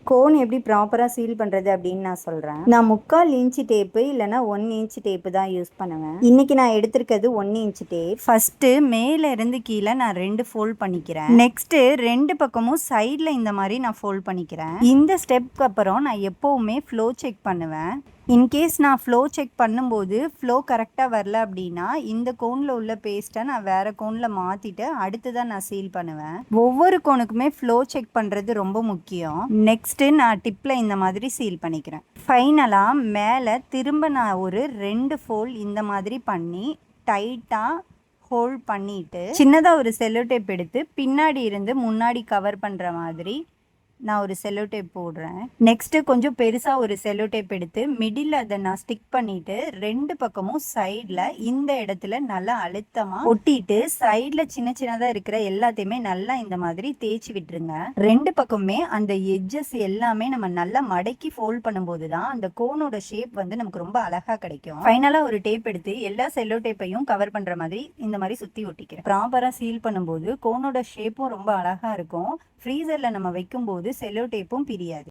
Cone எப்படி ப்ராப்பராக seal பண்ணுறது அப்படின்னு நான் சொல்கிறேன். நான் 3/4 இன்ச்சு டேப்பு இல்லைனா 1 இன்ச்சு டேப்பு தான் யூஸ் பண்ணுவேன். இன்றைக்கி நான் எடுத்திருக்கிறது 1 இன்ச்சு டேப். ஃபஸ்ட்டு மேலே இருந்து கீழே நான் 2 ஃபோல்ட் பண்ணிக்கிறேன். நெக்ஸ்ட்டு 2 பக்கமும் சைடில் இந்த மாதிரி நான் ஃபோல்ட் பண்ணிக்கிறேன். இந்த ஸ்டெப்க்கு அப்புறம் நான் எப்போவுமே ஃப்ளோ செக் பண்ணுவேன். இன்கேஸ் நான் ஃப்ளோ செக் பண்ணும்போது ஃப்ளோ கரெக்டாக வரல அப்படின்னா இந்த கோனில் உள்ள பேஸ்ட்டை நான் வேறு கோனில் மாற்றிட்டு அடுத்து தான் நான் சீல் பண்ணுவேன். ஒவ்வொரு கோனுக்குமே ஃப்ளோ செக் பண்ணுறது ரொம்ப முக்கியம். நெக்ஸ்ட்டு நான் டிப்பில் இந்த மாதிரி சீல் பண்ணிக்கிறேன். ஃபைனலாக மேலே திரும்ப நான் ஒரு 2 ஃபோல்ட் இந்த மாதிரி பண்ணி டைட்டாக ஹோல்ட் பண்ணிவிட்டு சின்னதாக ஒரு செல்லோ டேப் எடுத்து பின்னாடி இருந்து முன்னாடி கவர் பண்ணுற மாதிரி நான் ஒரு செல்லோ டேப் போடுறேன். நெக்ஸ்ட்டு கொஞ்சம் பெருசாக ஒரு செல்லோ டேப் எடுத்து மிடில் அதை நான் ஸ்டிக் பண்ணிவிட்டு 2 பக்கமும் சைடில் இந்த இடத்துல நல்லா அழுத்தமாக ஒட்டிட்டு சைடில் சின்ன சின்னதாக இருக்கிற எல்லாத்தையுமே நல்லா இந்த மாதிரி தேய்ச்சி விட்டுருங்க. 2 பக்கமுமே அந்த எட்ஜஸ் எல்லாமே நம்ம நல்லா மடக்கி ஃபோல்ட் பண்ணும்போது தான் அந்த கோனோட ஷேப் வந்து நமக்கு ரொம்ப அழகாக கிடைக்கும். ஃபைனலாக ஒரு டேப் எடுத்து எல்லா செல்லோ டேப்பையும் கவர் பண்ணுற மாதிரி இந்த மாதிரி சுற்றி ஒட்டிக்கிறேன். ப்ராப்பராக சீல் பண்ணும்போது கோனோட ஷேப்பும் ரொம்ப அழகாக இருக்கும். ஃப்ரீசரில் நம்ம வைக்கும்போது செல்லோ டேப்பும் பிரியாது.